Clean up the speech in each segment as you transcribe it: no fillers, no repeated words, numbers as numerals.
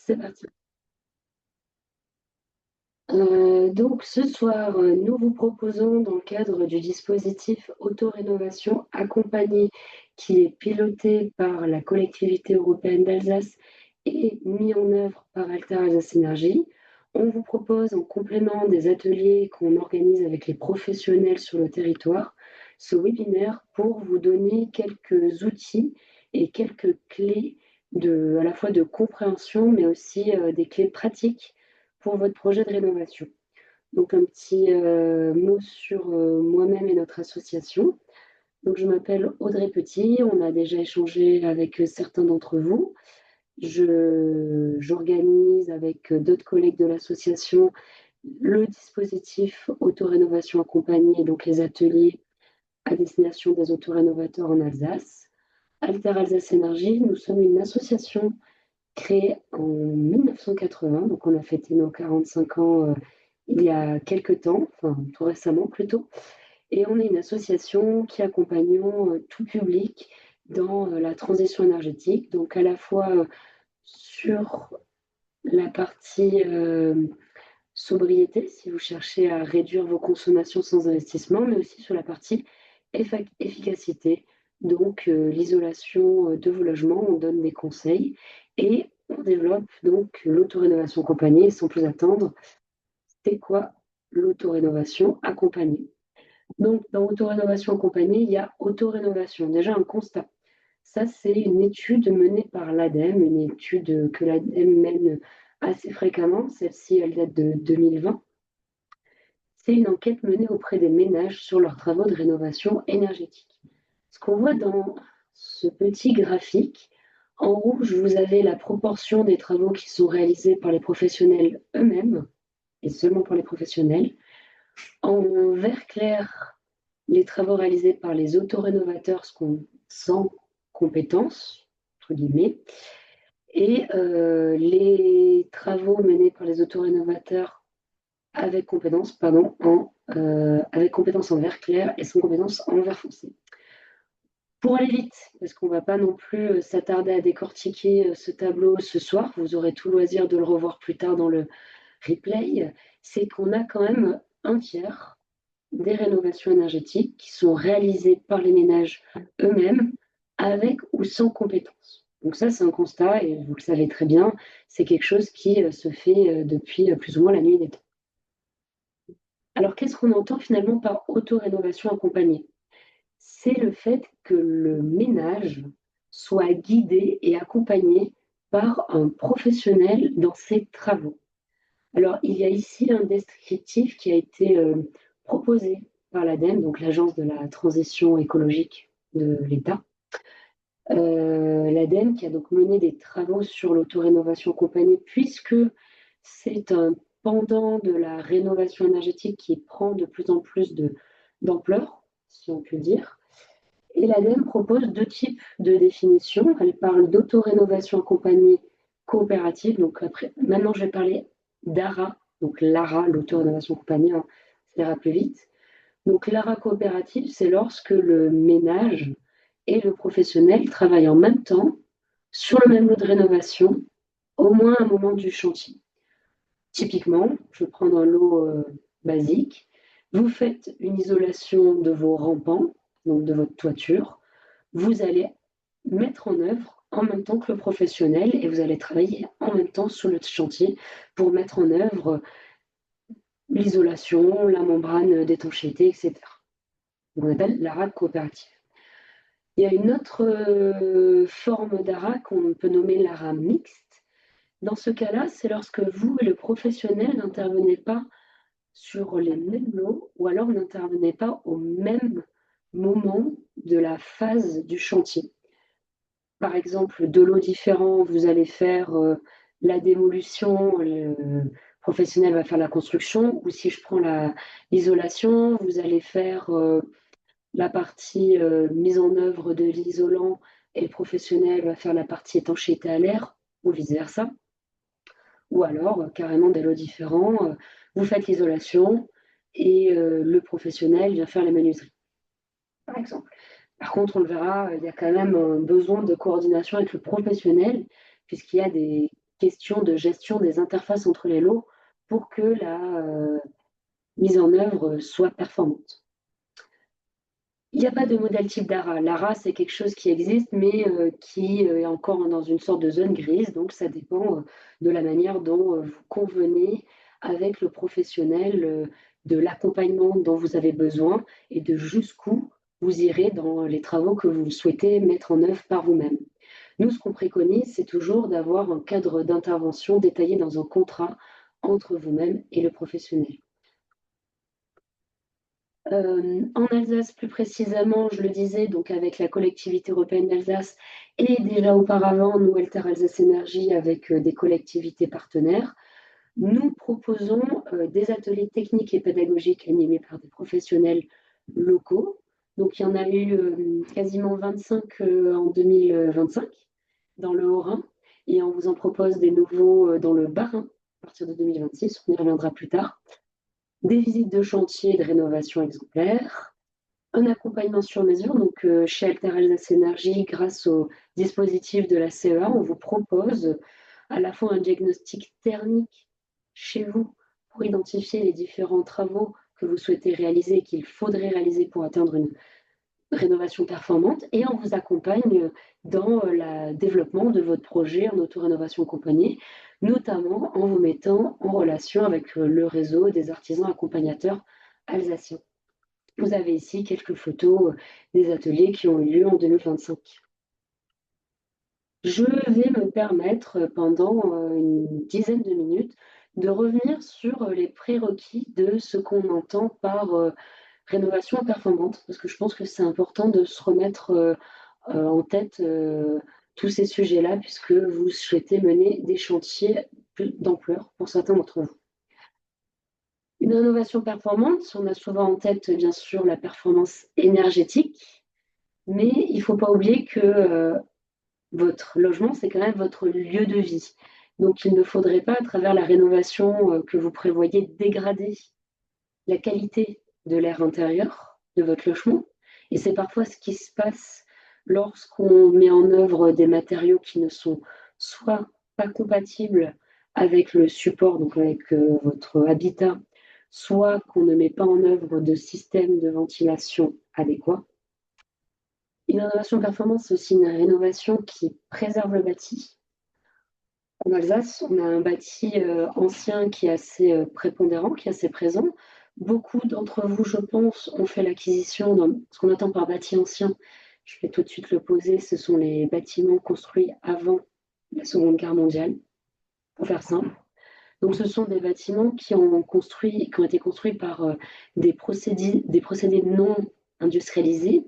C'est parti. Donc ce soir, nous vous proposons dans le cadre du dispositif Autorénovation accompagné qui est piloté par la collectivité européenne d'Alsace et mis en œuvre par Alter Alsace Énergie. On vous propose en complément des ateliers qu'on organise avec les professionnels sur le territoire, ce webinaire pour vous donner quelques outils et quelques clés à la fois de compréhension, mais aussi des clés pratiques pour votre projet de rénovation. Donc un petit mot sur moi-même et notre association. Donc je m'appelle Audrey Petit, on a déjà échangé avec certains d'entre vous. J'organise avec d'autres collègues de l'association le dispositif autorénovation accompagnée, donc les ateliers à destination des autorénovateurs en Alsace. Alter Alsace Énergie, nous sommes une association créée en 1980, donc on a fêté nos 45 ans il y a quelques temps, enfin tout récemment plutôt, et on est une association qui accompagnons tout public dans la transition énergétique, donc à la fois sur la partie sobriété, si vous cherchez à réduire vos consommations sans investissement, mais aussi sur la partie efficacité, donc l'isolation de vos logements, on donne des conseils et on développe donc l'autorénovation accompagnée. Sans plus attendre, c'est quoi l'autorénovation accompagnée? Donc dans autorénovation accompagnée, il y a autorénovation, déjà un constat. Ça, c'est une étude menée par l'ADEME, une étude que l'ADEME mène assez fréquemment. Celle-ci, elle date de 2020. C'est une enquête menée auprès des ménages sur leurs travaux de rénovation énergétique. Ce qu'on voit dans ce petit graphique, en rouge, vous avez la proportion des travaux qui sont réalisés par les professionnels eux-mêmes, et seulement pour les professionnels. En vert clair, les travaux réalisés par les autorénovateurs sans compétences, entre guillemets, et les travaux menés par les autorénovateurs avec compétences, avec compétences en vert clair et sans compétences en vert foncé. Pour aller vite, parce qu'on ne va pas non plus s'attarder à décortiquer ce tableau ce soir, vous aurez tout loisir de le revoir plus tard dans le replay, c'est qu'on a quand même un tiers des rénovations énergétiques qui sont réalisées par les ménages eux-mêmes avec ou sans compétences. Donc ça, c'est un constat, et vous le savez très bien, c'est quelque chose qui se fait depuis plus ou moins la nuit des temps. Alors, qu'est-ce qu'on entend finalement par autorénovation accompagnée? C'est le fait que le ménage soit guidé et accompagné par un professionnel dans ses travaux. Alors, il y a ici un descriptif qui a été proposé par l'ADEME, donc l'Agence de la transition écologique de l'État. L'ADEME qui a donc mené des travaux sur l'autorénovation accompagnée, puisque c'est un pendant de la rénovation énergétique qui prend de plus en plus d'ampleur, si on peut dire. Et l'ADEME propose deux types de définitions. Elle parle d'autorénovation accompagnée coopérative. Donc après, maintenant, je vais parler d'ARA, donc l'ARA, l'autorénovation accompagnée, hein, ça ira plus vite. Donc l'ARA coopérative, c'est lorsque le ménage et le professionnel travaillent en même temps sur le même lot de rénovation, au moins à un moment du chantier. Typiquement, je vais prendre un lot basique. Vous faites une isolation de vos rampants, donc de votre toiture. Vous allez mettre en œuvre en même temps que le professionnel et vous allez travailler en même temps sur le chantier pour mettre en œuvre l'isolation, la membrane d'étanchéité, etc. On appelle l'ARA coopérative. Il y a une autre forme d'ARA qu'on peut nommer l'ARA mixte. Dans ce cas-là, c'est lorsque vous et le professionnel n'intervenez pas sur les mêmes lots ou alors n'intervenez pas au même moment de la phase du chantier. Par exemple, deux lots différents, vous allez faire la démolition, le professionnel va faire la construction, ou si je prends l'isolation, vous allez faire la partie mise en œuvre de l'isolant et le professionnel va faire la partie étanchéité à l'air, ou vice-versa. Ou alors, carrément des lots différents, vous faites l'isolation et le professionnel vient faire les menuiseries, par exemple. Par contre, on le verra, il y a quand même un besoin de coordination avec le professionnel, puisqu'il y a des question de gestion des interfaces entre les lots pour que la mise en œuvre soit performante. Il n'y a pas de modèle type d'ARA. L'ARA, c'est quelque chose qui existe, mais qui est encore dans une sorte de zone grise. Donc, ça dépend de la manière dont vous convenez avec le professionnel, de l'accompagnement dont vous avez besoin et de jusqu'où vous irez dans les travaux que vous souhaitez mettre en œuvre par vous-même. Nous, ce qu'on préconise, c'est toujours d'avoir un cadre d'intervention détaillé dans un contrat entre vous-même et le professionnel. En Alsace, plus précisément, je le disais, donc avec la collectivité européenne d'Alsace et déjà auparavant, nous, Alter Alsace Énergie, avec des collectivités partenaires, nous proposons des ateliers techniques et pédagogiques animés par des professionnels locaux. Donc, il y en a eu quasiment 25 en 2025 dans le Haut-Rhin et on vous en propose des nouveaux dans le Bas-Rhin à partir de 2026. On y reviendra plus tard. Des visites de chantier et de rénovation exemplaires, un accompagnement sur mesure. Donc, chez Alter Alsace Énergie, grâce au dispositif de la CEA, on vous propose à la fois un diagnostic thermique chez vous pour identifier les différents travaux que vous souhaitez réaliser et qu'il faudrait réaliser pour atteindre une rénovation performante, et on vous accompagne dans le développement de votre projet en auto-rénovation accompagnée, notamment en vous mettant en relation avec le réseau des artisans accompagnateurs alsaciens. Vous avez ici quelques photos des ateliers qui ont eu lieu en 2025. Je vais me permettre pendant une dizaine de minutes de revenir sur les prérequis de ce qu'on entend par rénovation performante, parce que je pense que c'est important de se remettre en tête tous ces sujets-là, puisque vous souhaitez mener des chantiers d'ampleur pour certains d'entre vous. Une rénovation performante, on a souvent en tête bien sûr la performance énergétique, mais il ne faut pas oublier que votre logement, c'est quand même votre lieu de vie. Donc il ne faudrait pas, à travers la rénovation que vous prévoyez, dégrader la qualité de l'air intérieur de votre logement. Et c'est parfois ce qui se passe lorsqu'on met en œuvre des matériaux qui ne sont soit pas compatibles avec le support, donc avec votre habitat, soit qu'on ne met pas en œuvre de système de ventilation adéquat. Une rénovation performance, c'est aussi une rénovation qui préserve le bâti. En Alsace, on a un bâti ancien qui est assez prépondérant, qui est assez présent. Beaucoup d'entre vous, je pense, ont fait l'acquisition de ce qu'on entend par bâti ancien. Je vais tout de suite le poser. Ce sont les bâtiments construits avant la Seconde Guerre mondiale, pour faire simple. Donc, ce sont des bâtiments qui ont été construits par des procédés non industrialisés.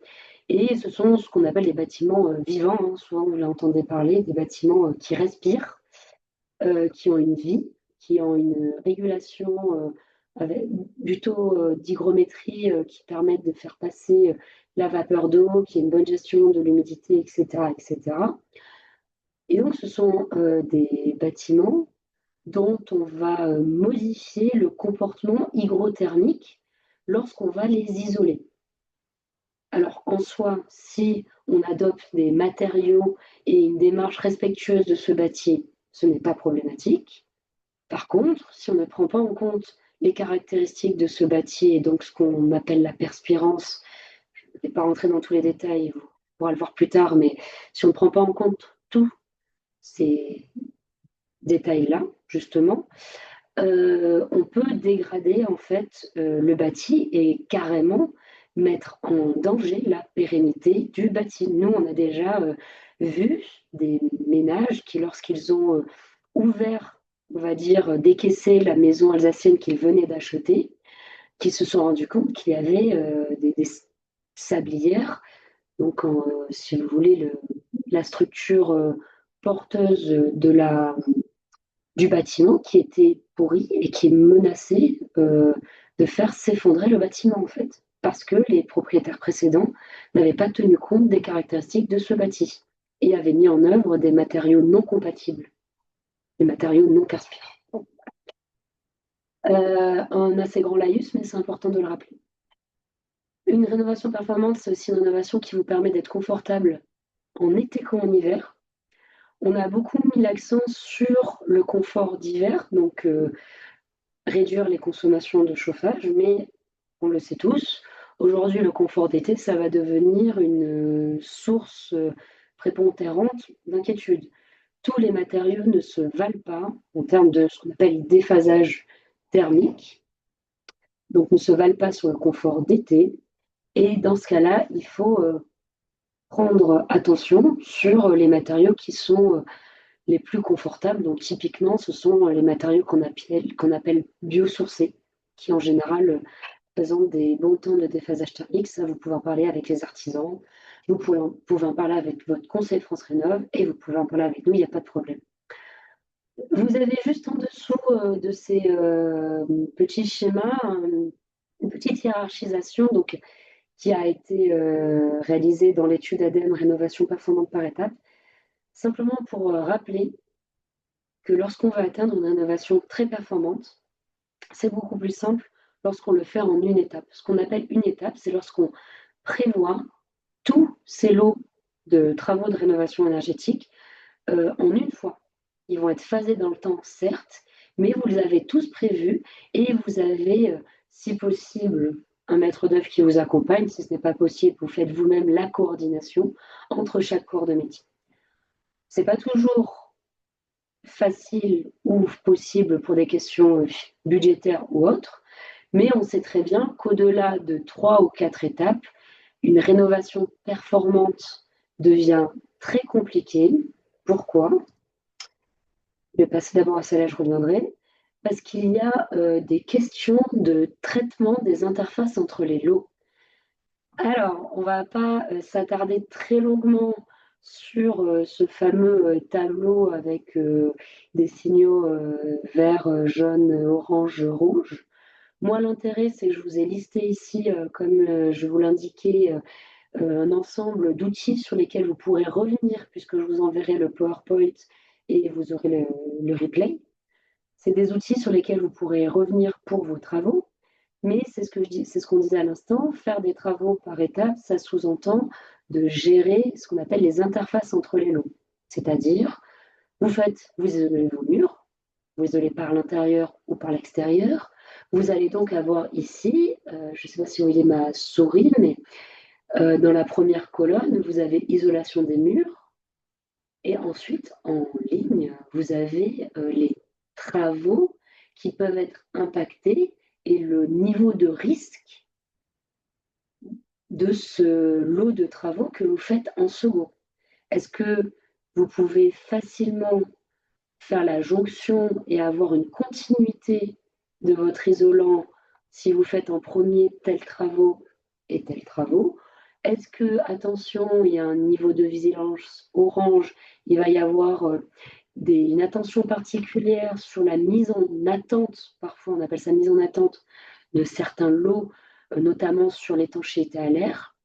Et ce sont ce qu'on appelle les bâtiments vivants. Hein. Souvent, vous l'entendez parler, des bâtiments qui respirent, qui ont une vie, qui ont une régulation avec du taux d'hygrométrie qui permettent de faire passer la vapeur d'eau, qui a une bonne gestion de l'humidité, etc., etc. Et donc, ce sont des bâtiments dont on va modifier le comportement hygrothermique lorsqu'on va les isoler. Alors, en soi, si on adopte des matériaux et une démarche respectueuse de ce bâti, ce n'est pas problématique. Par contre, si on ne prend pas en compte les caractéristiques de ce bâti et donc ce qu'on appelle la perspirance, je ne vais pas rentrer dans tous les détails, vous pourrez le voir plus tard, mais si on ne prend pas en compte tous ces détails-là, justement, on peut dégrader en fait le bâti et carrément mettre en danger la pérennité du bâti. Nous, on a déjà vu des ménages qui, lorsqu'ils ont ouvert, on va dire, décaissé la maison alsacienne qu'ils venaient d'acheter, qui se sont rendus compte qu'il y avait des sablières. Donc, si vous voulez, la structure porteuse du bâtiment qui était pourri et qui menaçait de faire s'effondrer le bâtiment, en fait, parce que les propriétaires précédents n'avaient pas tenu compte des caractéristiques de ce bâti et avaient mis en œuvre des matériaux non compatibles, des matériaux non perspirants. Un assez grand laïus, mais c'est important de le rappeler. Une rénovation performante, c'est aussi une rénovation qui vous permet d'être confortable en été comme en hiver. On a beaucoup mis l'accent sur le confort d'hiver, donc réduire les consommations de chauffage, mais on le sait tous, aujourd'hui le confort d'été, ça va devenir une source prépondérante d'inquiétude. Tous les matériaux ne se valent pas en termes de ce qu'on appelle déphasage thermique, donc ne se valent pas sur le confort d'été. Et dans ce cas-là, il faut prendre attention sur les matériaux qui sont les plus confortables. Donc typiquement, ce sont les matériaux qu'on appelle biosourcés, qui en général présentent des bons temps de déphasage thermique. Ça, vous pouvez en parler avec les artisans, pouvez en parler avec votre conseil France Rénov et vous pouvez en parler avec nous, il n'y a pas de problème. Vous avez juste en dessous de ces petits schémas une petite hiérarchisation donc, qui a été réalisée dans l'étude ADEME Rénovation performante par étape, simplement pour rappeler que lorsqu'on veut atteindre une rénovation très performante, c'est beaucoup plus simple lorsqu'on le fait en une étape. Ce qu'on appelle une étape, c'est lorsqu'on prévoit tous ces lots de travaux de rénovation énergétique en une fois. Ils vont être phasés dans le temps, certes, mais vous les avez tous prévus et vous avez, si possible, un maître d'œuvre qui vous accompagne. Si ce n'est pas possible, vous faites vous-même la coordination entre chaque corps de métier. Ce n'est pas toujours facile ou possible pour des questions budgétaires ou autres, mais on sait très bien qu'au-delà de 3 ou 4 étapes, une rénovation performante devient très compliquée. Pourquoi? Je vais passer d'abord à celle-là, je reviendrai. Parce qu'il y a des questions de traitement des interfaces entre les lots. Alors, on ne va pas s'attarder très longuement sur ce fameux tableau avec des signaux vert, jaune, orange, rouge. Moi, l'intérêt, c'est que je vous ai listé ici, comme je vous l'indiquais, un ensemble d'outils sur lesquels vous pourrez revenir, puisque je vous enverrai le PowerPoint et vous aurez le replay. C'est des outils sur lesquels vous pourrez revenir pour vos travaux, mais c'est ce qu'on disait à l'instant, faire des travaux par étapes, ça sous-entend de gérer ce qu'on appelle les interfaces entre les lots. C'est-à-dire, vous isolez vos murs, vous isolez par l'intérieur ou par l'extérieur. Vous allez donc avoir ici, je ne sais pas si vous voyez ma souris, mais dans la première colonne, vous avez isolation des murs. Et ensuite, en ligne, vous avez les travaux qui peuvent être impactés et le niveau de risque de ce lot de travaux que vous faites en second. Est-ce que vous pouvez facilement faire la jonction et avoir une continuité de votre isolant si vous faites en premier tels travaux et tels travaux? Est-ce que, attention, il y a un niveau de vigilance orange, il va y avoir une attention particulière sur la mise en attente, parfois on appelle ça mise en attente, de certains lots, notamment sur l'étanchéité à l'air?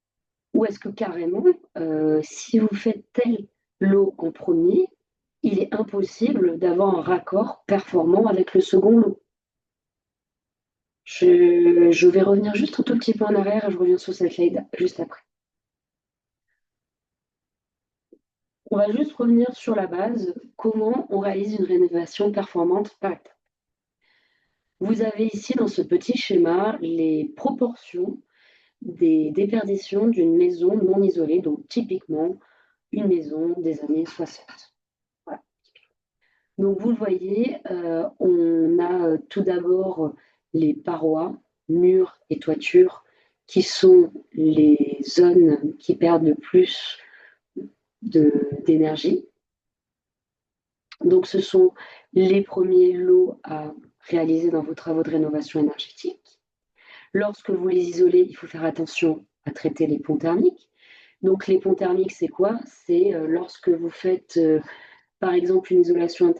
Ou est-ce que carrément, si vous faites tel lot en premier, il est impossible d'avoir un raccord performant avec le second lot? Je vais revenir juste un tout petit peu en arrière et je reviens sur cette slide juste après. On va juste revenir sur la base, comment on réalise une rénovation performante par étape. Vous avez ici dans ce petit schéma les proportions des déperditions d'une maison non isolée, donc typiquement une maison des années 60. Voilà. Donc vous le voyez, on a tout d'abord les parois, murs et toitures qui sont les zones qui perdent le plus d'énergie. Donc ce sont les premiers lots à réaliser dans vos travaux de rénovation énergétique. Lorsque vous les isolez, il faut faire attention à traiter les ponts thermiques. Donc les ponts thermiques, c'est quoi? C'est lorsque vous faites par exemple une isolation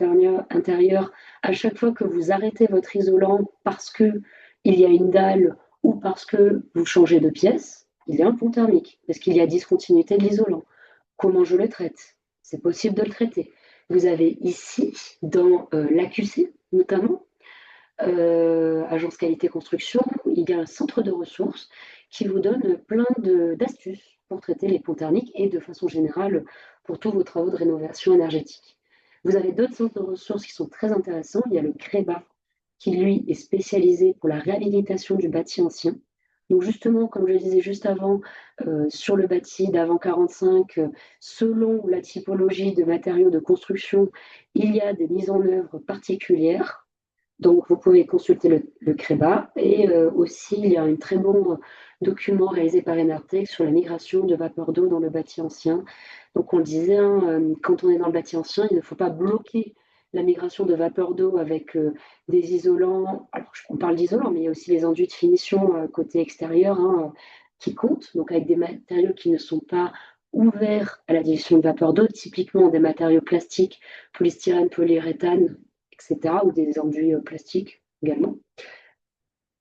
intérieure, à chaque fois que vous arrêtez votre isolant parce qu'il y a une dalle ou parce que vous changez de pièce, il y a un pont thermique, parce qu'il y a discontinuité de l'isolant. Comment je le traite? C'est possible de le traiter. Vous avez ici, dans l'AQC notamment, Agence Qualité Construction, il y a un centre de ressources qui vous donne plein d'astuces pour traiter les ponts thermiques et de façon générale pour tous vos travaux de rénovation énergétique. Vous avez d'autres centres de ressources qui sont très intéressants. Il y a le CREBA, qui lui est spécialisé pour la réhabilitation du bâti ancien. Donc justement, comme je le disais juste avant, sur le bâti d'avant 45, selon la typologie de matériaux de construction, il y a des mises en œuvre particulières. Donc vous pouvez consulter le CREBA et aussi il y a un très bon document réalisé par Enartec sur la migration de vapeur d'eau dans le bâti ancien. Donc on le disait, hein, quand on est dans le bâti ancien, il ne faut pas bloquer la migration de vapeur d'eau avec des isolants. Alors, on parle d'isolants, mais il y a aussi les enduits de finition côté extérieur, hein, qui comptent, donc avec des matériaux qui ne sont pas ouverts à la digestion de vapeur d'eau, typiquement des matériaux plastiques, polystyrène, polyuréthane, etc., ou des enduits plastiques également.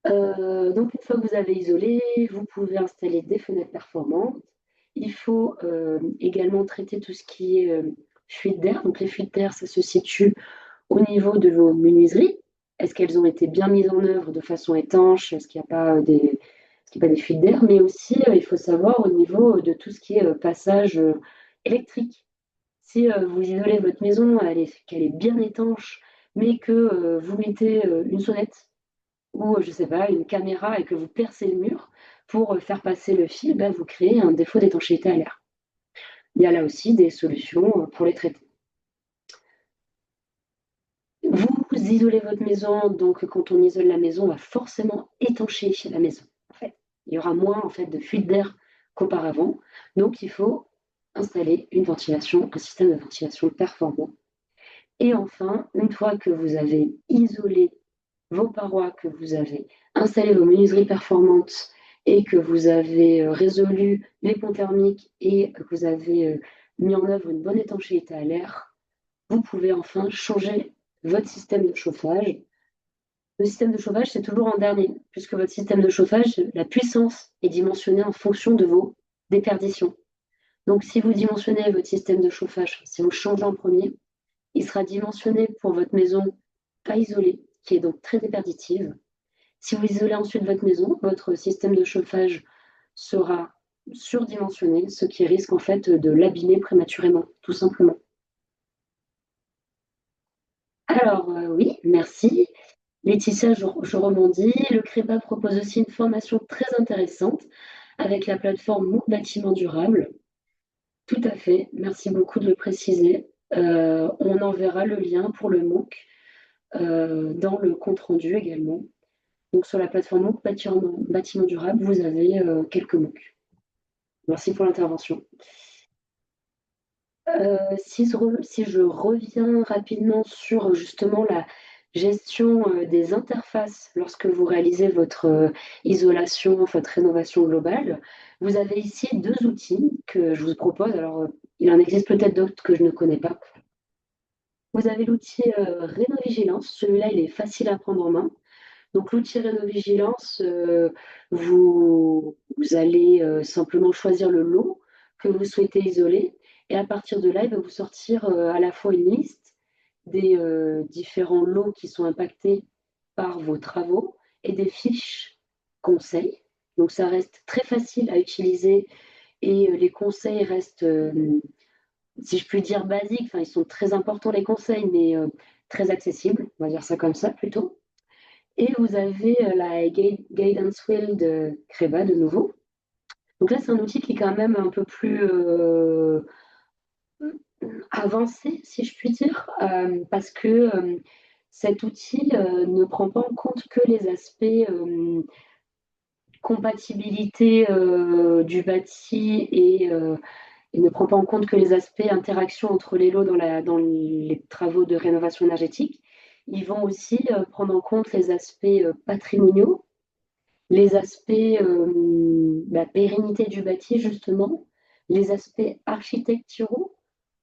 Donc, une fois que vous avez isolé, vous pouvez installer des fenêtres performantes. Il faut également traiter tout ce qui est fuite d'air. Donc, les fuites d'air, ça se situe au niveau de vos menuiseries. Est-ce qu'elles ont été bien mises en œuvre de façon étanche? Est-ce qu'il n'y a pas des fuites d'air? Mais aussi, il faut savoir au niveau de tout ce qui est passage électrique. Si vous isolez votre maison, qu'elle est bien étanche, mais que vous mettez une sonnette ou, je ne sais pas, une caméra et que vous percez le mur pour faire passer le fil, bah, vous créez un défaut d'étanchéité à l'air. Il y a là aussi des solutions pour les traiter. Vous isolez votre maison, donc quand on isole la maison, on va forcément étancher la maison. En fait. Il y aura moins en fait, de fuite d'air qu'auparavant. Donc il faut installer une ventilation, un système de ventilation performant. Et enfin, une fois que vous avez isolé vos parois, que vous avez installé vos menuiseries performantes et que vous avez résolu les ponts thermiques et que vous avez mis en œuvre une bonne étanchéité à l'air, vous pouvez enfin changer votre système de chauffage. Le système de chauffage, c'est toujours en dernier, puisque votre système de chauffage, la puissance est dimensionnée en fonction de vos déperditions. Donc, si vous dimensionnez votre système de chauffage, si vous changez en premier, il sera dimensionné pour votre maison pas isolée, qui est donc très déperditive. Si vous isolez ensuite votre maison, votre système de chauffage sera surdimensionné, ce qui risque en fait de l'abîmer prématurément, tout simplement. Alors, oui, merci. Laetitia, je rebondis. Le CREPA propose aussi une formation très intéressante avec la plateforme MOOC Bâtiment Durable. Tout à fait, merci beaucoup de le préciser. On enverra le lien pour le MOOC dans le compte-rendu également. Donc sur la plateforme MOOC Bâtiment Durable, vous avez quelques MOOC. Merci pour l'intervention. Si je reviens rapidement sur justement la gestion des interfaces lorsque vous réalisez votre isolation, votre rénovation globale, vous avez ici deux outils que je vous propose. Alors, il en existe peut-être d'autres que je ne connais pas. Vous avez l'outil Rénovigilance. Celui-là, il est facile à prendre en main. Donc, l'outil Rénovigilance, vous allez simplement choisir le lot que vous souhaitez isoler. Et à partir de là, il va vous sortir à la fois une liste des différents lots qui sont impactés par vos travaux et des fiches conseils. Donc, ça reste très facile à utiliser et les conseils restent, si je puis dire, basiques. Enfin, ils sont très importants, les conseils, mais très accessibles. On va dire ça comme ça plutôt. Et vous avez la Guidance Wheel de Creba de nouveau. Donc là, c'est un outil qui est quand même un peu plus avancé, si je puis dire, parce que cet outil ne prend pas en compte que les aspects compatibilité du bâti et il ne prend pas en compte que les aspects interaction entre les lots dans les travaux de rénovation énergétique. Ils vont aussi prendre en compte les aspects patrimoniaux, les aspects pérennité du bâti, justement, les aspects architecturaux.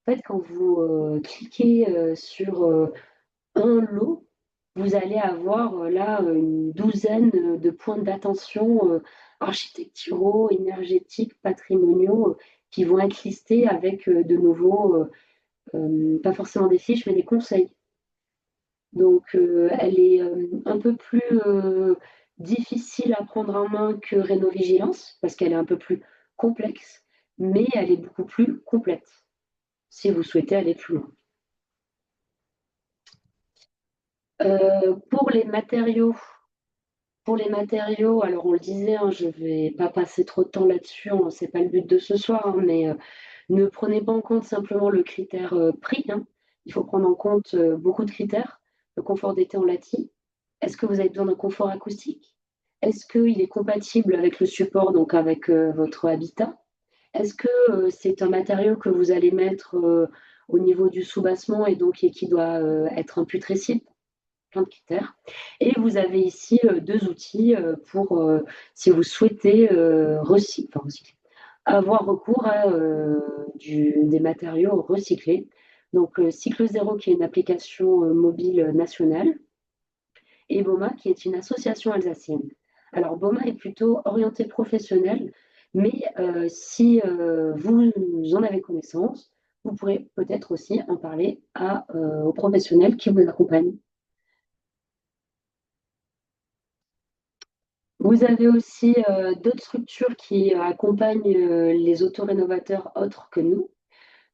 En fait, quand vous cliquez sur un lot, vous allez avoir là une douzaine de points d'attention architecturaux, énergétiques, patrimoniaux qui vont être listés avec de nouveau, pas forcément des fiches, mais des conseils. Donc, elle est un peu plus difficile à prendre en main que Rénovigilance, parce qu'elle est un peu plus complexe, mais elle est beaucoup plus complète. si vous souhaitez aller plus loin. Pour les matériaux, alors on le disait, hein, je ne vais pas passer trop de temps là-dessus, c'est pas le but de ce soir, hein, mais ne prenez pas en compte simplement le critère prix, hein. Il faut prendre en compte beaucoup de critères. Le confort d'été en lati. Est-ce que vous avez besoin d'un confort acoustique? Est-ce qu'il est compatible avec le support, donc avec votre habitat? Est-ce que c'est un matériau que vous allez mettre au niveau du soubassement et donc et qui doit être imputrescible? Plein de critères. Et vous avez ici deux outils pour, si vous souhaitez recycler, avoir recours à des matériaux recyclés. Donc, Cycle Zéro, qui est une application mobile nationale, et BOMA, qui est une association alsacienne. Alors, BOMA est plutôt orienté professionnel, mais si vous en avez connaissance, vous pourrez peut-être aussi en parler aux professionnels qui vous accompagnent. Vous avez aussi d'autres structures qui accompagnent les autorénovateurs autres que nous.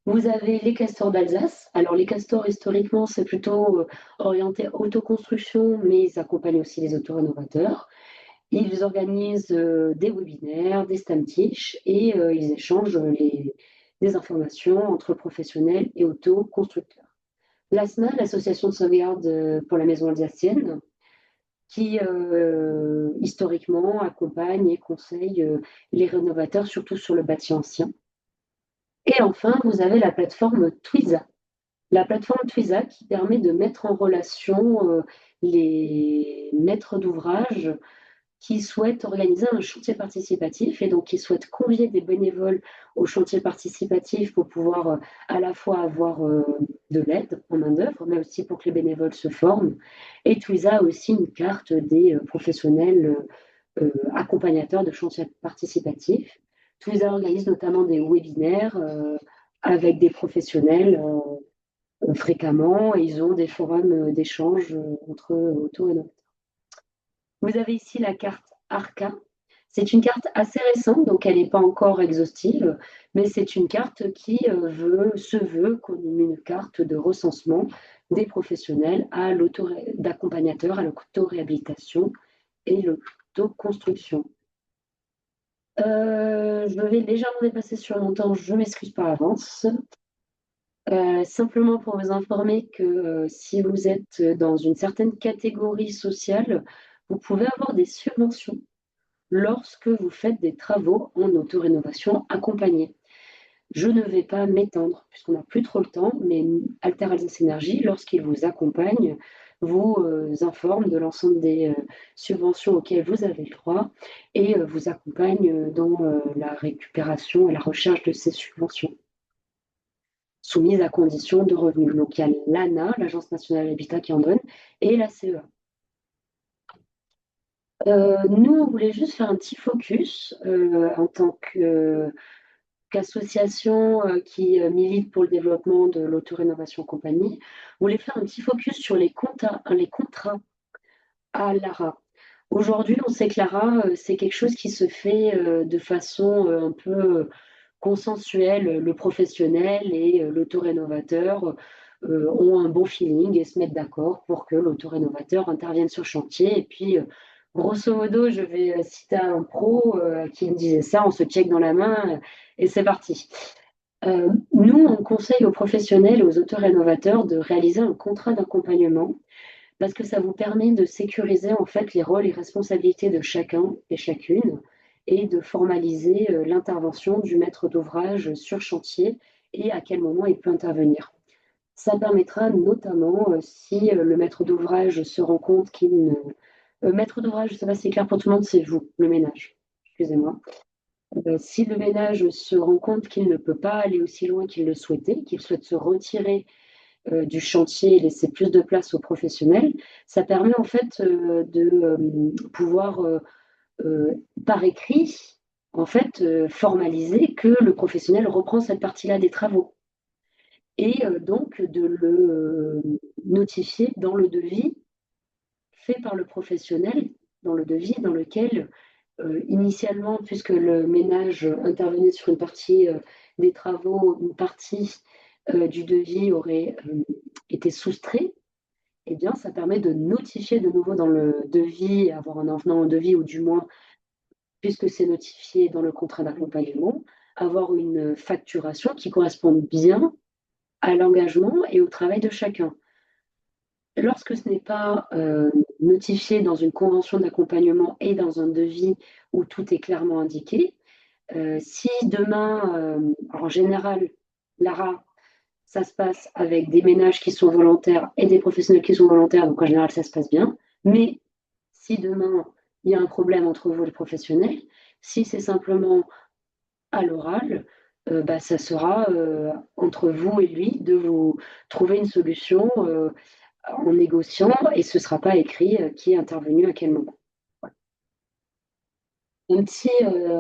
Vous avez les castors d'Alsace. Alors, les castors, historiquement, c'est plutôt orienté autoconstruction, mais ils accompagnent aussi les autorénovateurs. Ils organisent des webinaires, des stamtiches et ils échangent des informations entre professionnels et autoconstructeurs. L'ASMA, l'association de sauvegarde pour la maison alsacienne, qui historiquement accompagne et conseille les rénovateurs, surtout sur le bâti ancien. Et enfin, vous avez la plateforme Twiza. La plateforme Twiza qui permet de mettre en relation les maîtres d'ouvrage qui souhaitent organiser un chantier participatif et donc qui souhaitent convier des bénévoles au chantier participatif pour pouvoir à la fois avoir de l'aide en main-d'œuvre, mais aussi pour que les bénévoles se forment. Et Twiza a aussi une carte des professionnels accompagnateurs de chantiers participatifs. Twiza organise notamment des webinaires avec des professionnels fréquemment et ils ont des forums d'échange entre auto-rénovateurs. Vous avez ici la carte ARCA. C'est une carte assez récente, donc elle n'est pas encore exhaustive, mais c'est une carte qui se veut comme une carte de recensement des professionnels d'accompagnateurs à l'auto-réhabilitation et l'auto-construction. Je vais légèrement dépasser sur mon temps, je m'excuse par avance. Simplement pour vous informer que si vous êtes dans une certaine catégorie sociale, vous pouvez avoir des subventions lorsque vous faites des travaux en autorénovation accompagnée. Je ne vais pas m'étendre puisqu'on n'a plus trop le temps, mais Alter Alsace Énergie, lorsqu'il vous accompagne, vous informe de l'ensemble des subventions auxquelles vous avez le droit et vous accompagne dans la récupération et la recherche de ces subventions soumises à conditions de revenus. Donc il y a l'ANA, l'Agence nationale de l'habitat qui en donne, et la CEA. Nous, on voulait juste faire un petit focus en tant qu'association qui milite pour le développement de l'autorénovation compagnie. On voulait faire un petit focus sur les contrats à l'ARA. Aujourd'hui, on sait que l'ARA, c'est quelque chose qui se fait de façon un peu consensuelle. Le professionnel et l'autorénovateur ont un bon feeling et se mettent d'accord pour que l'autorénovateur intervienne sur chantier. Et puis, grosso modo, je vais citer un pro qui me disait ça, on se check dans la main et c'est parti. Nous, on conseille aux professionnels et aux autorénovateurs de réaliser un contrat d'accompagnement parce que ça vous permet de sécuriser en fait les rôles et responsabilités de chacun et chacune et de formaliser l'intervention du maître d'ouvrage sur chantier et à quel moment il peut intervenir. Ça permettra notamment, si le maître d'ouvrage se rend compte qu'il ne... maître d'ouvrage, je ne sais pas si c'est clair pour tout le monde, c'est vous, le ménage. Excusez-moi. Si le ménage se rend compte qu'il ne peut pas aller aussi loin qu'il le souhaitait, qu'il souhaite se retirer du chantier et laisser plus de place aux professionnels, ça permet en fait de pouvoir, par écrit, en fait, formaliser que le professionnel reprend cette partie-là des travaux et donc de le notifier dans le devis fait par le professionnel, dans le devis dans lequel, initialement, puisque le ménage intervenait sur une partie des travaux, une partie du devis aurait été soustrait, eh bien, ça permet de notifier de nouveau dans le devis, avoir un avenant au devis, ou du moins, puisque c'est notifié dans le contrat d'accompagnement, avoir une facturation qui corresponde bien à l'engagement et au travail de chacun. Lorsque ce n'est pas notifié dans une convention d'accompagnement et dans un devis où tout est clairement indiqué, si demain, en général, Lara, ça se passe avec des ménages qui sont volontaires et des professionnels qui sont volontaires, donc en général, ça se passe bien. Mais si demain, il y a un problème entre vous et le professionnel, si c'est simplement à l'oral, bah, ça sera entre vous et lui de vous trouver une solution en négociant, et ce ne sera pas écrit qui est intervenu à quel moment. Un petit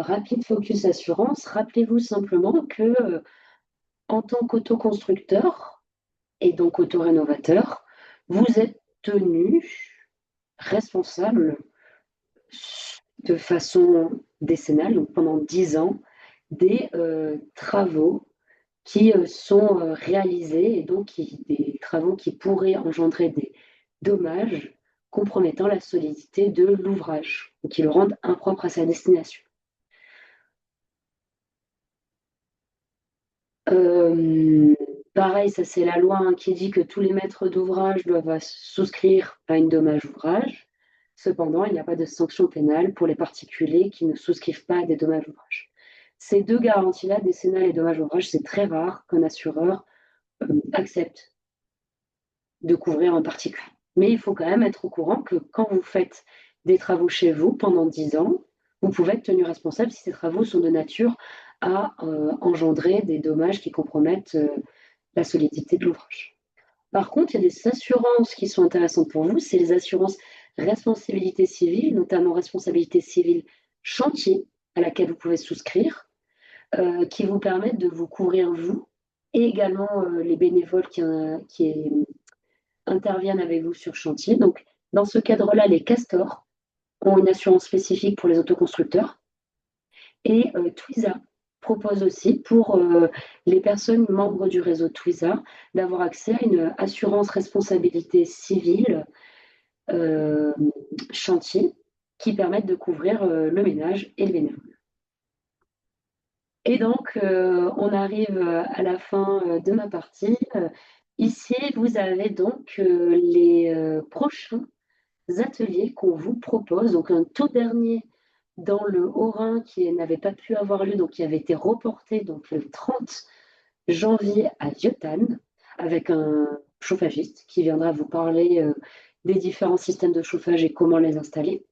rapide focus assurance. Rappelez-vous simplement que en tant qu'autoconstructeur et donc autorénovateur, vous êtes tenu responsable de façon décennale, donc pendant 10 ans, des travaux qui sont réalisés, et donc des travaux qui pourraient engendrer des dommages compromettant la solidité de l'ouvrage, ou qui le rendent impropre à sa destination. Euh, Pareil, ça c'est la loi, hein, qui dit que tous les maîtres d'ouvrage doivent souscrire à une dommage ouvrage. Cependant, il n'y a pas de sanction pénale pour les particuliers qui ne souscrivent pas à des dommages ouvrages. Ces deux garanties-là, décennale et dommages ouvrages, c'est très rare qu'un assureur accepte de couvrir en particulier. Mais il faut quand même être au courant que quand vous faites des travaux chez vous pendant 10 ans, vous pouvez être tenu responsable si ces travaux sont de nature à engendrer des dommages qui compromettent la solidité de l'ouvrage. Par contre, il y a des assurances qui sont intéressantes pour vous, c'est les assurances responsabilité civile, notamment responsabilité civile chantier, à laquelle vous pouvez souscrire, qui vous permettent de vous couvrir vous, et également les bénévoles qui interviennent avec vous sur chantier. Donc, dans ce cadre-là, les castors ont une assurance spécifique pour les autoconstructeurs, et Twiza propose aussi pour les personnes membres du réseau Twiza d'avoir accès à une assurance responsabilité civile euh, chantier qui permettent de couvrir le ménage et le bénévole. Et donc, on arrive à la fin de ma partie. Ici, vous avez donc les prochains ateliers qu'on vous propose. Donc, un tout dernier dans le Haut-Rhin qui n'avait pas pu avoir lieu, donc qui avait été reporté donc, le 30 janvier à Diotane, avec un chauffagiste qui viendra vous parler des différents systèmes de chauffage et comment les installer.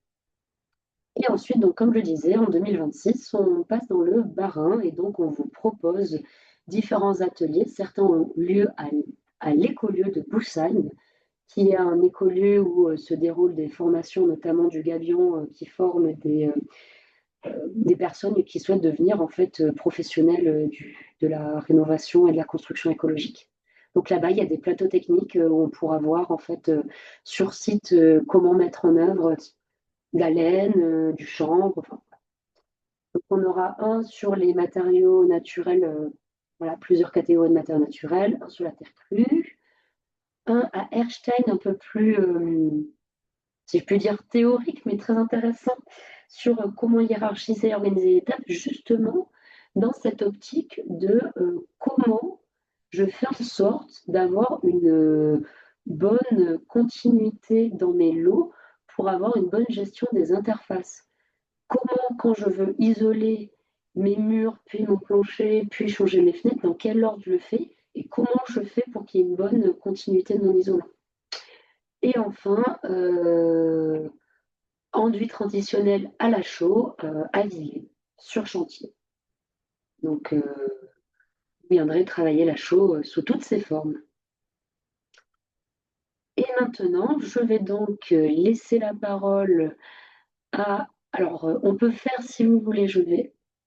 Et ensuite, donc, comme je le disais, en 2026, on passe dans le Bas-Rhin, et donc on vous propose différents ateliers. Certains ont lieu à l'écolieu de Boussagne, qui est un écolieu où se déroulent des formations, notamment du gabion, qui forment des personnes qui souhaitent devenir en fait professionnels de la rénovation et de la construction écologique. Donc là-bas, il y a des plateaux techniques où on pourra voir en fait sur site comment mettre en œuvre de la laine, du chanvre. Enfin, donc on aura un sur les matériaux naturels, voilà, plusieurs catégories de matériaux naturels, un sur la terre crue, un à Erstein un peu plus, si je puis dire, théorique, mais très intéressant, sur comment hiérarchiser et organiser les étapes, justement dans cette optique de comment je fais en sorte d'avoir une bonne continuité dans mes lots pour avoir une bonne gestion des interfaces. Comment, quand je veux isoler mes murs, puis mon plancher, puis changer mes fenêtres, dans quel ordre je le fais et comment je fais pour qu'il y ait une bonne continuité de mon isolant. Et enfin, enduit transitionnel à la chaux, à Villiers, sur chantier. Donc, vous viendrez travailler la chaux sous toutes ses formes. Et maintenant, je vais donc laisser la parole à... Alors, on peut faire, si vous voulez, je vais